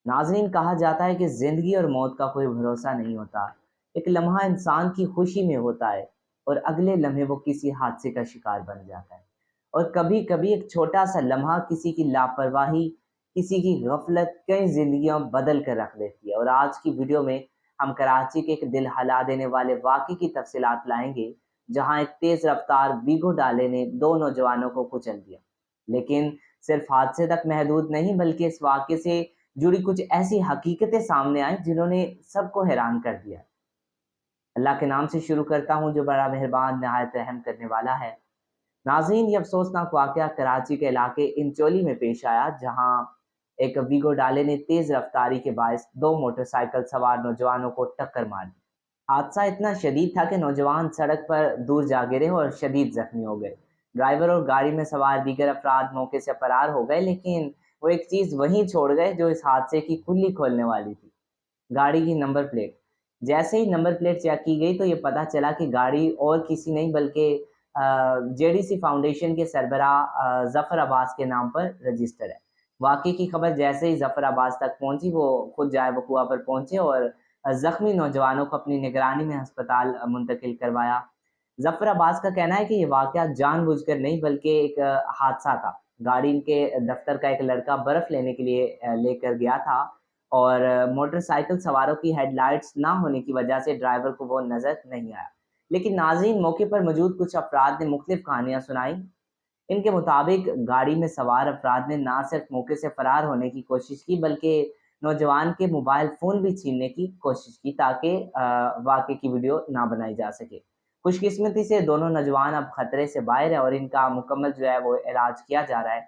ناظرین، کہا جاتا ہے کہ زندگی اور موت کا کوئی بھروسہ نہیں ہوتا۔ ایک لمحہ انسان کی خوشی میں ہوتا ہے اور اگلے لمحے وہ کسی حادثے کا شکار بن جاتا ہے۔ اور کبھی کبھی ایک چھوٹا سا لمحہ، کسی کی لاپرواہی، کسی کی غفلت، کئی زندگیاں بدل کر رکھ دیتی ہے۔ اور آج کی ویڈیو میں ہم کراچی کے ایک دل ہلا دینے والے واقعے کی تفصیلات لائیں گے، جہاں ایک تیز رفتار بیگو ڈالے نے دو نوجوانوں کو کچل دیا۔ لیکن صرف حادثے تک محدود نہیں، بلکہ اس واقعے سے جڑی کچھ ایسی حقیقتیں سامنے آئیں جنہوں نے سب کو حیران کر دیا۔ اللہ کے نام سے شروع کرتا ہوں جو بڑا مہربان، نہایت رحم کرنے والا ہے۔ ناظرین، یہ افسوسناک واقعہ کراچی کے علاقے انچولی میں پیش آیا، جہاں ایک ویگو ڈالے نے تیز رفتاری کے باعث دو موٹر سائیکل سوار نوجوانوں کو ٹکر مار دی۔ حادثہ اتنا شدید تھا کہ نوجوان سڑک پر دور جا گرے اور شدید زخمی ہو گئے۔ ڈرائیور اور گاڑی میں سوار دیگر افراد موقع سے فرار ہو گئے، لیکن وہ ایک چیز وہیں چھوڑ گئے جو اس حادثے کی کلی کھولنے والی تھی: گاڑی کی نمبر پلیٹ۔ جیسے ہی نمبر پلیٹ چیک کی گئی تو یہ پتہ چلا کہ گاڑی اور کسی نہیں بلکہ جے ڈی سی فاؤنڈیشن کے سربراہ ظفر عباس کے نام پر رجسٹر ہے۔ واقعے کی خبر جیسے ہی ظفر عباس تک پہنچی، وہ خود جائے وقوع پر پہنچے اور زخمی نوجوانوں کو اپنی نگرانی میں ہسپتال منتقل کروایا۔ ظفر عباس کا کہنا ہے کہ یہ واقعہ جان بوجھ کر نہیں بلکہ ایک حادثہ تھا۔ گاڑی کے دفتر کا ایک لڑکا برف لینے کے لیے لے کر گیا تھا اور موٹر سائیکل سواروں کی ہیڈ لائٹس نہ ہونے کی وجہ سے ڈرائیور کو وہ نظر نہیں آیا۔ لیکن ناظرین، موقع پر موجود کچھ افراد نے مختلف کہانیاں سنائیں۔ ان کے مطابق گاڑی میں سوار افراد نے نہ صرف موقع سے فرار ہونے کی کوشش کی بلکہ نوجوان کے موبائل فون بھی چھیننے کی کوشش کی تاکہ واقعے کی ویڈیو نہ بنائی جا سکے۔ خوش قسمتی سے دونوں نوجوان اب خطرے سے باہر ہیں اور ان کا مکمل وہ علاج کیا جا رہا ہے۔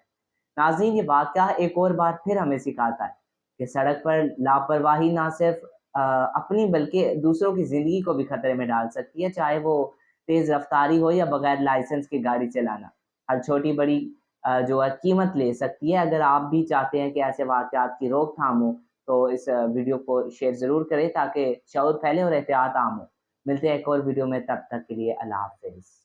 ناظرین، یہ واقعہ ایک اور بار پھر ہمیں سکھاتا ہے کہ سڑک پر لاپرواہی نہ صرف اپنی بلکہ دوسروں کی زندگی کو بھی خطرے میں ڈال سکتی ہے، چاہے وہ تیز رفتاری ہو یا بغیر لائسنس کے گاڑی چلانا۔ ہر چھوٹی بڑی جو ہے قیمت لے سکتی ہے۔ اگر آپ بھی چاہتے ہیں کہ ایسے واقعات کی روک تھام ہو تو اس ویڈیو کو شیئر ضرور کریں تاکہ شعور پھیلے اور احتیاط عام ہو۔ ملتے ہیں ایک اور ویڈیو میں، تب تک کے لیے اللہ حافظ۔